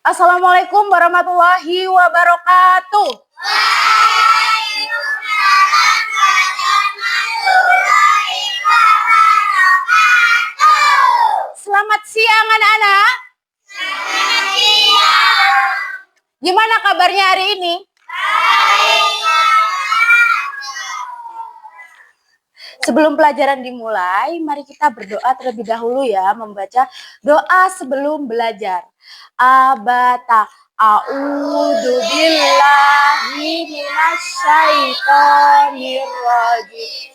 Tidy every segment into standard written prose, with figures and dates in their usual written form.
Assalamualaikum warahmatullahi wabarakatuh. Selamat siang anak-anak. Selamat siang. Gimana kabarnya hari ini? Sebelum pelajaran dimulai, mari kita berdoa terlebih dahulu ya, membaca doa sebelum belajar. Abata a'udzu billahi minasyaitonir rajim.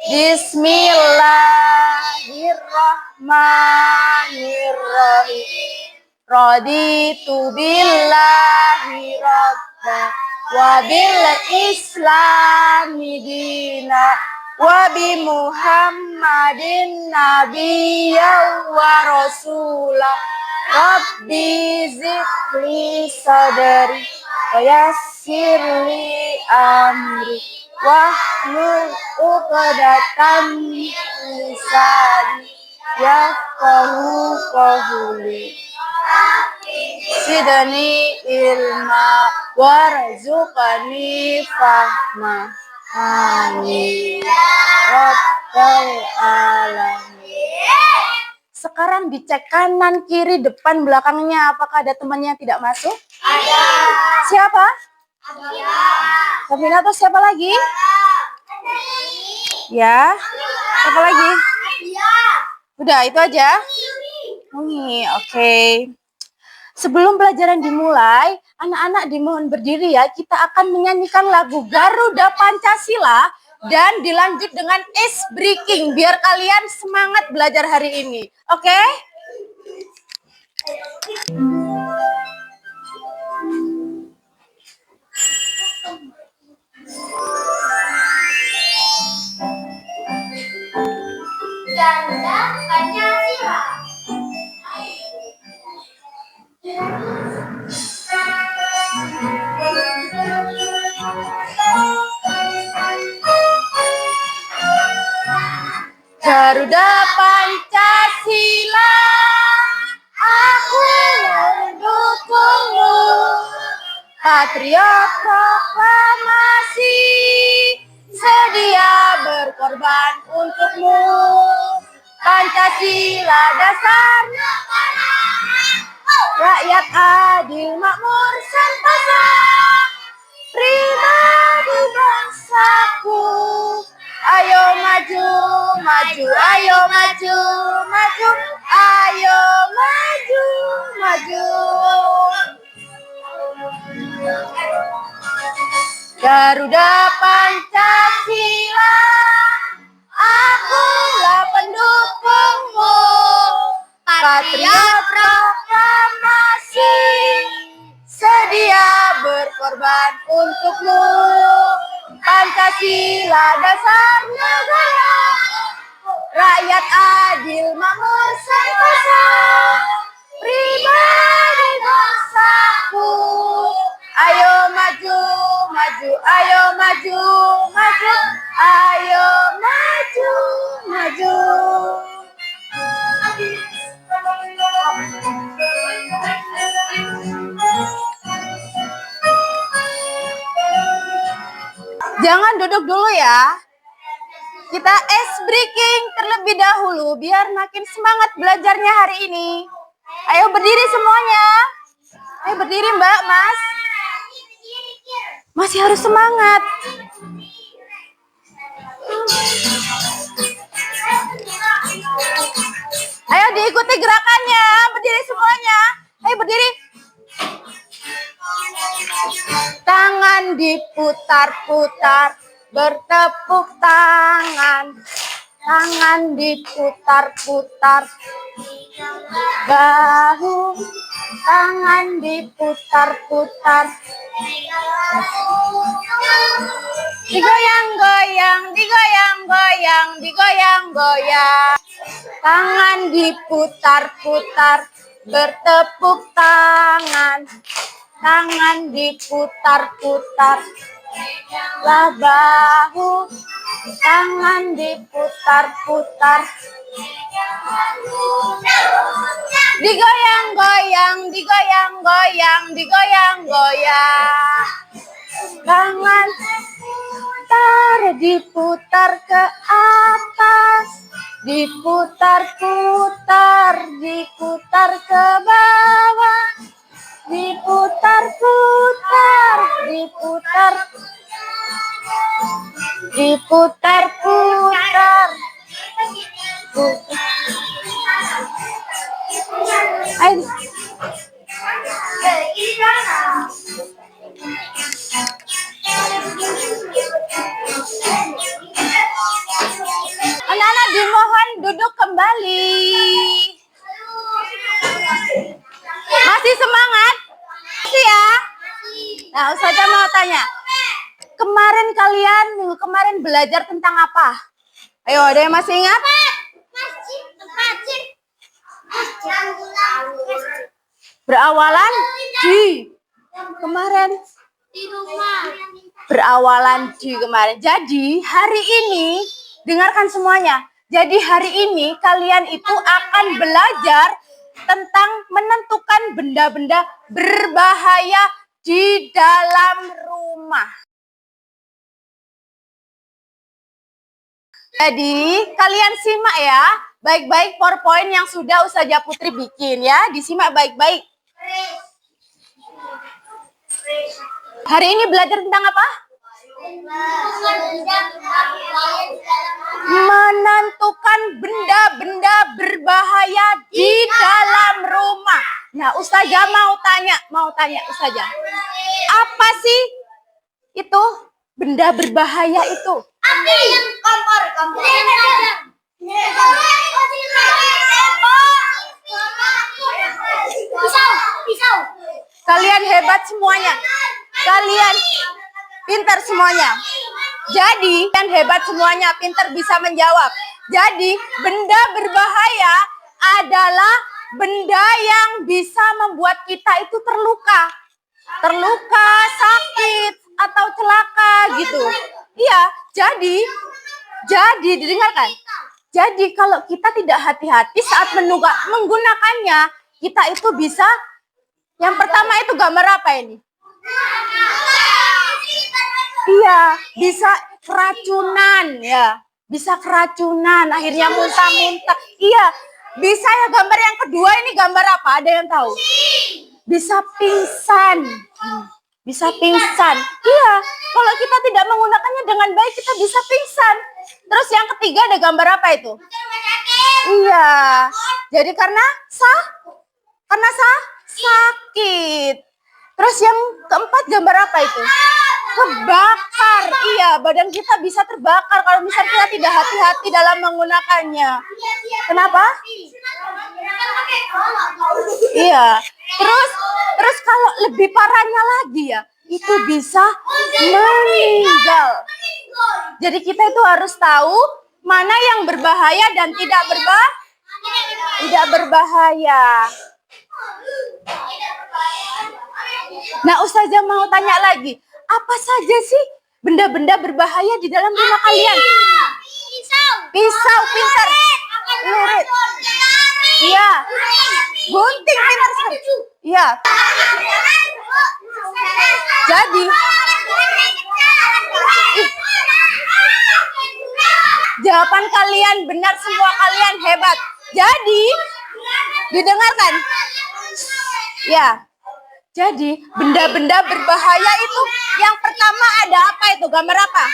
Bismillahirrahmanirrahim. Raditu billahi rabba wa bil islami dina wa bi Muhammadin nabiyyan wa rasulah. Rabbi zidni sadri wa yassirli amri wahlul 'uqdatam min lisani yafqahu qawli. Zidni ilma warzuqni fahma. Amin. Rabbal alamin. Sekarang dicek kanan, kiri, depan, belakangnya. Apakah ada temannya yang tidak masuk? Ada. Siapa? Ada. Sabina atau siapa lagi? Ya. Siapa lagi? Udah, itu aja? Oke. Sebelum pelajaran dimulai, anak-anak dimohon berdiri ya. Kita akan menyanyikan lagu Garuda Pancasila dan dilanjut dengan ice breaking biar kalian semangat belajar hari ini. Oke? Garuda Pancasila. Garuda Pancasila, aku mendukungmu. Patriot proklamasi, sedia berkorban untukmu. Pancasila dasar negara, rakyat adil makmur sentosa, pribadi bangsaku. Ayo maju, maju, ayo maju, maju, ayo maju, maju. Garuda Pancasila, akulah pendukungmu. Patriot proklamasi, sedia berkorban untukmu. Pancasila dasar negara, rakyat adil makmur sentosa, pribadi bangsaku. Ayo maju, maju, ayo maju, maju, ayo maju, maju. Jangan duduk dulu ya. Kita ice breaking terlebih dahulu biar makin semangat belajarnya hari ini. Ayo berdiri semuanya. Ayo berdiri Mbak, Mas. Masih harus semangat. Ayo diikuti gerakannya. Berdiri semuanya. Ayo berdiri. Tangan diputar-putar, bertepuk tangan. Tangan diputar-putar, bahu. Tangan diputar-putar, digoyang-goyang, digoyang-goyang, digoyang-goyang. Tangan diputar-putar, bertepuk tangan. Tangan diputar-putar, lah bahu. Tangan diputar-putar. Digoyang-goyang, digoyang-goyang, digoyang-goyang. Tangan diputar ke atas, diputar-putar, diputar ke bawah, diputar-putar, diputar-putar. Ayo. Anak-anak dimohon duduk kembali. Masih semangat? Masih ya? Nah, Ustazah mau tanya. Kemarin kalian minggu kemarin belajar tentang apa? Ayo, ada yang masih ingat? Berawalan di kemarin. Berawalan di kemarin. Jadi hari ini, dengarkan semuanya. Jadi hari ini kalian itu akan belajar tentang menentukan benda-benda berbahaya di dalam rumah. Jadi kalian simak ya, baik-baik PowerPoint yang sudah Ustazah Putri bikin ya. Disimak baik-baik. Hari ini belajar tentang apa? Menentukan benda-benda berbahaya di dalam rumah. Nah, Ustazah mau tanya Ustazah. Apa sih itu benda berbahaya itu? Api, kompor. Pisau. Kalian hebat semuanya. Kalian pintar semuanya. Jadi, kalian hebat semuanya, pintar bisa menjawab. Jadi, benda berbahaya adalah benda yang bisa membuat kita itu terluka. Terluka, sakit, atau celaka gitu. Iya, jadi didengarkan. Jadi kalau kita tidak hati-hati saat menggunakannya, kita itu bisa, yang pertama itu gambar apa ini? Iya, bisa keracunan ya. Bisa keracunan, akhirnya muntah-muntah. Iya, bisa ya gambar yang kedua ini gambar apa? Ada yang tahu? Bisa pingsan. Bisa pingsan. Iya, kalau kita tidak menggunakannya dengan baik, kita bisa pingsan. Terus yang ketiga ada gambar apa itu? Iya. Jadi karena sakit. Terus yang keempat gambar apa itu? Kebakar. Iya, badan kita bisa terbakar kalau misalnya kita tidak hati-hati dalam menggunakannya. Kenapa? Iya. Terus kalau lebih parahnya lagi ya, itu bisa meninggal. Jadi kita itu harus tahu mana yang berbahaya dan tidak berbahaya. Nah, Ustazah mau tanya lagi, apa saja sih benda-benda berbahaya di dalam rumah kalian? Pisau, pintar. Lurit. Iya. Gunting, pintar sekali. Iya. Jadi, jawaban kalian benar, semua kalian hebat. Jadi, didengarkan. Ya. Jadi, benda-benda berbahaya itu yang pertama ada apa itu? Gambar apa?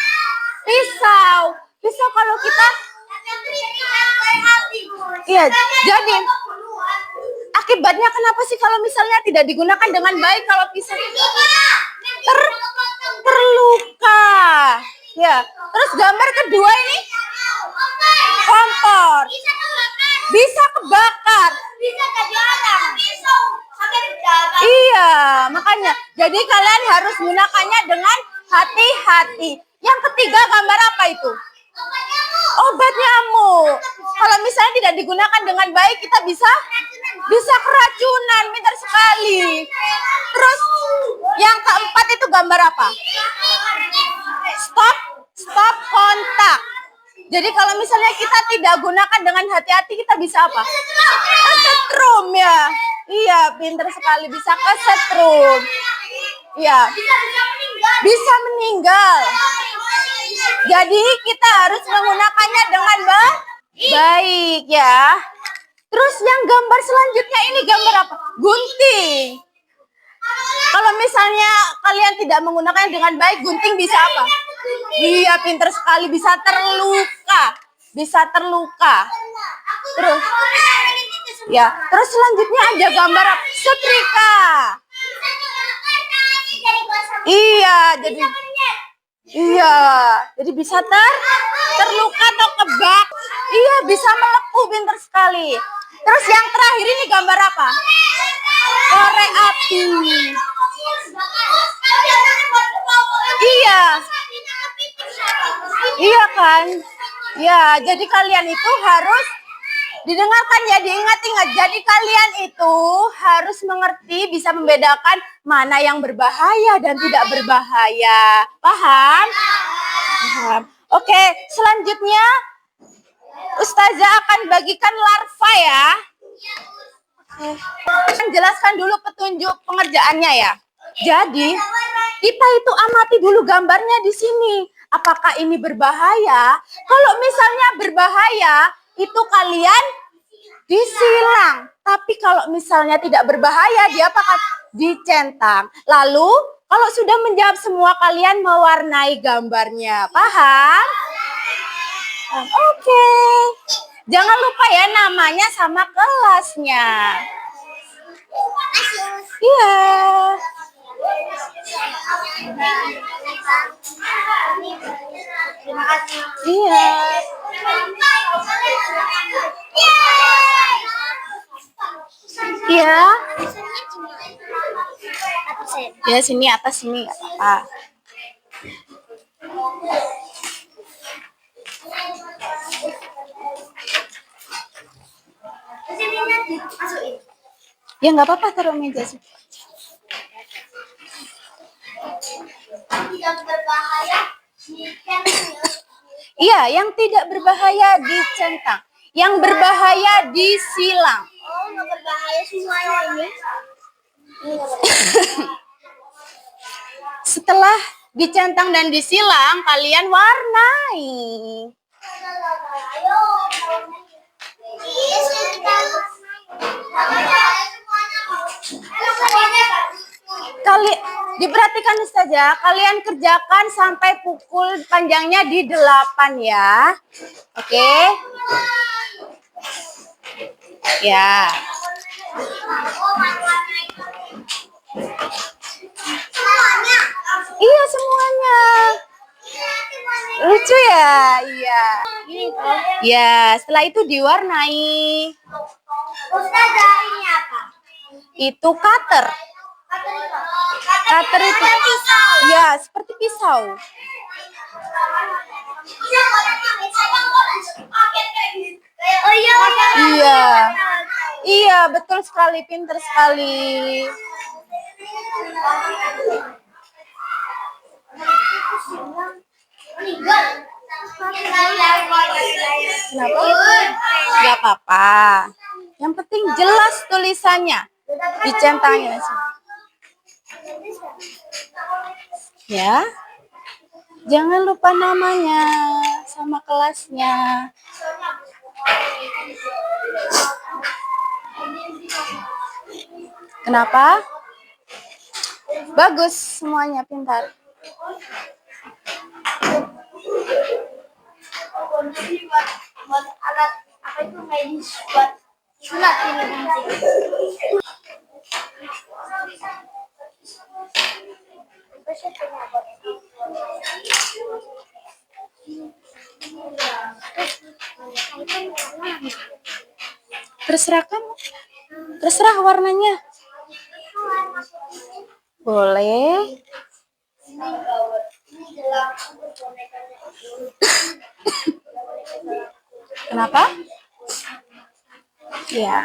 Pisau. Pisau kalau kita iya, jadi akibatnya kenapa sih kalau misalnya tidak digunakan dengan baik, kalau pisau terluka. Ya. Terus gambar kedua ini kompor. Bisa kebakar. Iya, makanya. Jadi kalian harus menggunakannya dengan hati-hati. Yang ketiga gambar apa itu? Obat nyamuk. Kalau misalnya tidak digunakan dengan baik, kita bisa keracunan. Pintar sekali. Terus yang keempat itu gambar apa? Stop kontak. Jadi kalau misalnya kita tidak gunakan dengan hati-hati, kita bisa apa? Kesetrum ya. Iya, pinter sekali, bisa kesetrum. Iya. Bisa meninggal. Jadi kita harus menggunakannya dengan baik ya. Terus yang gambar selanjutnya ini gambar apa? Gunting. Kalau misalnya kalian tidak menggunakannya dengan baik, gunting bisa apa? Iya, pinter sekali, bisa terluka. Bisa terluka. Terus ya, terus selanjutnya ada gambar apa? Setrika. Iya, jadi bisa terluka atau kebak. Iya, bisa melepuh, pinter sekali. Terus yang terakhir ini gambar apa? Korek api. Iya. Iya kan? Ya, jadi kalian itu harus didengarkan ya, diingat-ingat. Jadi kalian itu harus mengerti, bisa membedakan mana yang berbahaya dan tidak berbahaya. Paham? Paham. Oke, selanjutnya Ustazah akan bagikan larva ya. Jelaskan dulu petunjuk pengerjaannya ya. Jadi, kita itu amati dulu gambarnya di sini. Apakah ini berbahaya? Kalau misalnya berbahaya, itu kalian disilang. Tapi kalau misalnya tidak berbahaya, dia akan dicentang. Lalu, kalau sudah menjawab semua, kalian mewarnai gambarnya. Paham? Oke. Jangan lupa ya namanya sama kelasnya. Iya. Iya. Iya. Ya sini atas sini nggak apa-apa. Ya nggak apa-apa, taruh meja sih. Tidak berbahaya Iya, yang tidak berbahaya dicentang, yang berbahaya disilang. Oh, nggak berbahaya semuanya ini. Setelah dicentang dan disilang, kalian warnai. Diperhatikan saja, kalian kerjakan sampai pukul panjangnya di 8 ya. Oke? Ya. Iya, semuanya. Lucu ya? Iya. Ya, setelah itu diwarnai. Ustazah, ini apa? Itu cutter. Cutter itu ya seperti pisau. Oh iya. Iya. Iya, betul sekali, pinter sekali. Kenapa? Gak apa-apa. Yang penting jelas tulisannya. Dicentangnya. Ya. Jangan lupa namanya sama kelasnya. Kenapa? Bagus semuanya, pintar. Buat alat apa itu medis buat sunat ini nanti. Terserah kamu. Terserah warnanya. Boleh. Kenapa? Ya.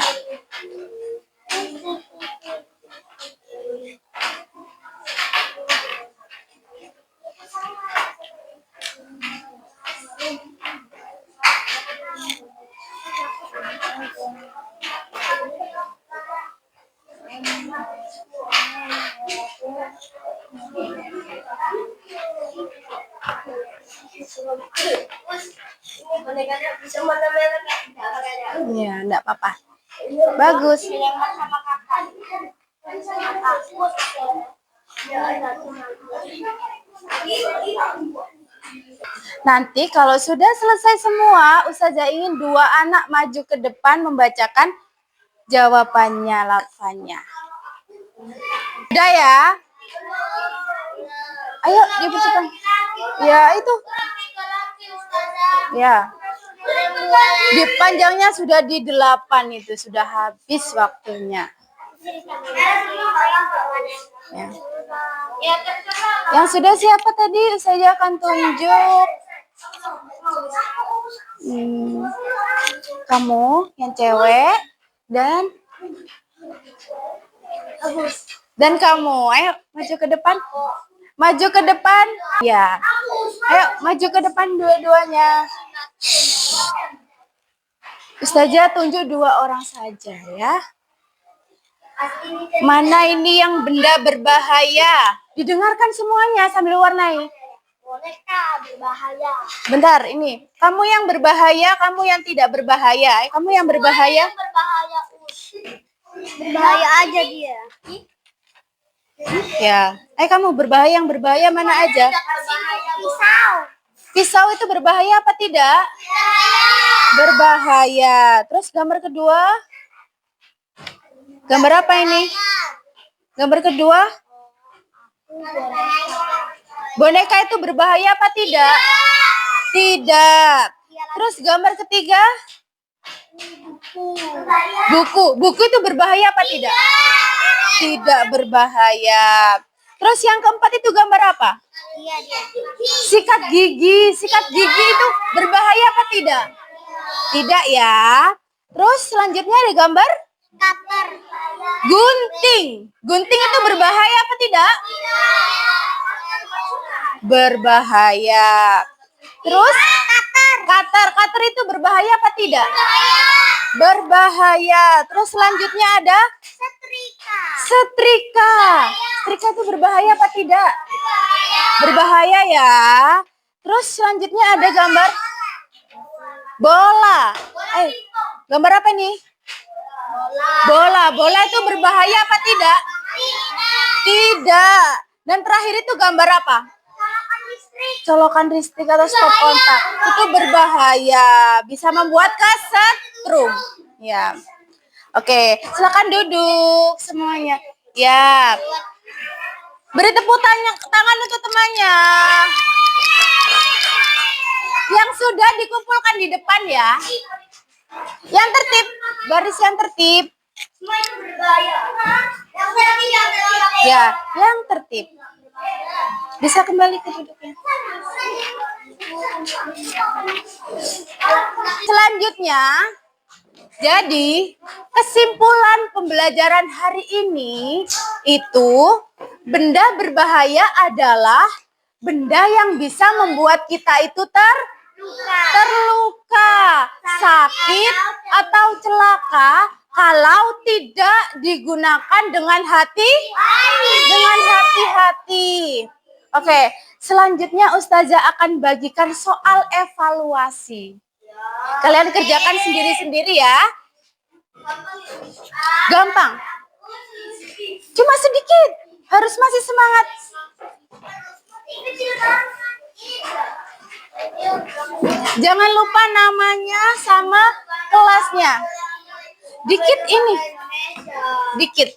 bisa mana-mana. Iya, enggak apa-apa. Bagus. Sama kakak. Nanti kalau sudah selesai semua, Ustazah ingin 2 anak maju ke depan membacakan jawabannya, lafaznya. Udah ya? Ayo dipercepat. Ya itu. Ya. Di panjangnya sudah di 8 itu, sudah habis waktunya. Ya. Yang sudah siapa tadi? Saya akan tunjuk. Kamu yang cewek dan kamu. Ayo maju ke depan. Maju ke depan. Ya. Ayo maju ke depan dua-duanya. Ustazah tunjuk 2 orang saja ya. Mana ini yang benda berbahaya? Didengarkan semuanya sambil warnai. Boneka berbahaya. Bentar, ini. Kamu yang berbahaya, kamu yang tidak berbahaya. Kamu yang berbahaya. Berbahaya, berbahaya aja dia. Ya. Kamu berbahaya, yang berbahaya mana aja? Pisau. Pisau itu berbahaya apa tidak? Berbahaya. Terus gambar kedua? Gambar apa ini? Gambar kedua? Boneka itu berbahaya apa tidak? Tidak. Terus gambar ketiga? Buku. Buku itu berbahaya apa tidak? Tidak berbahaya. Terus yang keempat itu gambar apa? Sikat gigi. Sikat gigi itu berbahaya apa tidak? Tidak ya. Terus selanjutnya ada gambar? Cutter. Gunting. Gunting itu berbahaya apa tidak? Berbahaya. Terus cutter. Cutter itu berbahaya apa tidak? Berbahaya. Terus selanjutnya ada setrika. Setrika itu berbahaya apa tidak? Berbahaya ya. Terus selanjutnya ada gambar bola. Gambar apa nih? Bola. Bola itu berbahaya apa tidak? Tidak. Dan terakhir itu gambar apa? Colokan listrik atau stop kontak. Itu berbahaya. Bisa membuat kesetrum. Ya. Oke, silakan duduk semuanya. Ya. Beri tepuk tangan untuk temannya. Yang sudah dikumpulkan di depan ya. Yang tertib, baris yang tertib. Ya, yang tertib. Bisa kembali ke duduknya. Selanjutnya, jadi kesimpulan pembelajaran hari ini itu benda berbahaya adalah benda yang bisa membuat kita itu terluka, sakit atau celaka kalau tidak digunakan dengan hati-hati. Oke, selanjutnya Ustazah akan bagikan soal evaluasi. Kalian kerjakan sendiri-sendiri ya. Gampang. Cuma sedikit. Harus masih semangat. Jangan lupa namanya sama kelasnya. Dikit ini. Dikit.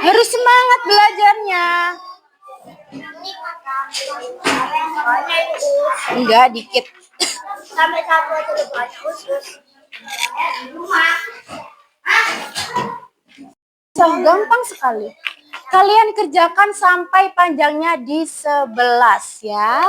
Harus semangat belajarnya. Enggak, dikit. Sampai satu aja udah banyak usus. Gampang sekali. Kalian kerjakan sampai panjangnya di 11 ya.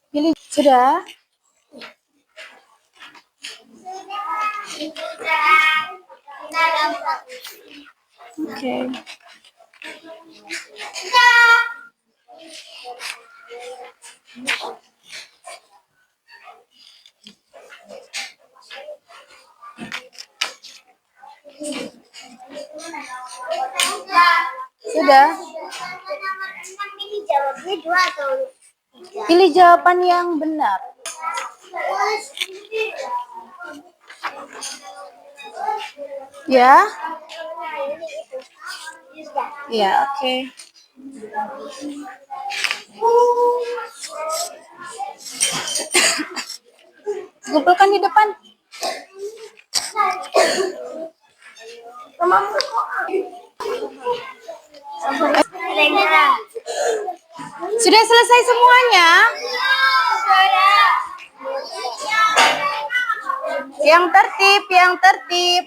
Pilih sudah. Oke. sudah. Nomor 6 ini jawabnya 2 atau 3? Pilih jawaban yang benar. Ya? Ya, oke. Kumpulkan di depan. Sudah selesai semuanya? Yang tertib, yang tertib.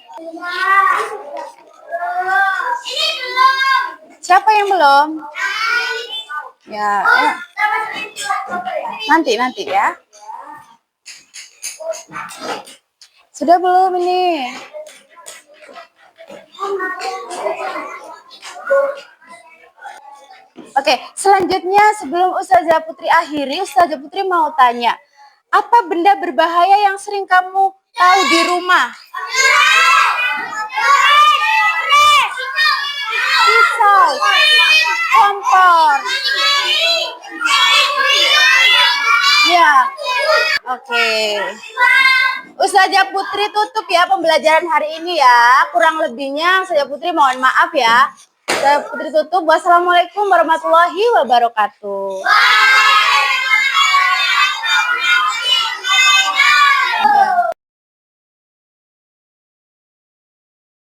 Ini belum. Siapa yang belum? Ya, ya. Nanti ya. Sudah belum ini? Oke, selanjutnya sebelum Ustazah Putri akhiri, Ustazah Putri mau tanya, apa benda berbahaya yang sering kamu tahu di rumah? Pisau, kompor. Ya, oke. Ustazah Putri tutup ya pembelajaran hari ini ya. Kurang lebihnya Ustazah Putri mohon maaf ya. Ustazah Putri tutup. Wassalamualaikum warahmatullahi wabarakatuh.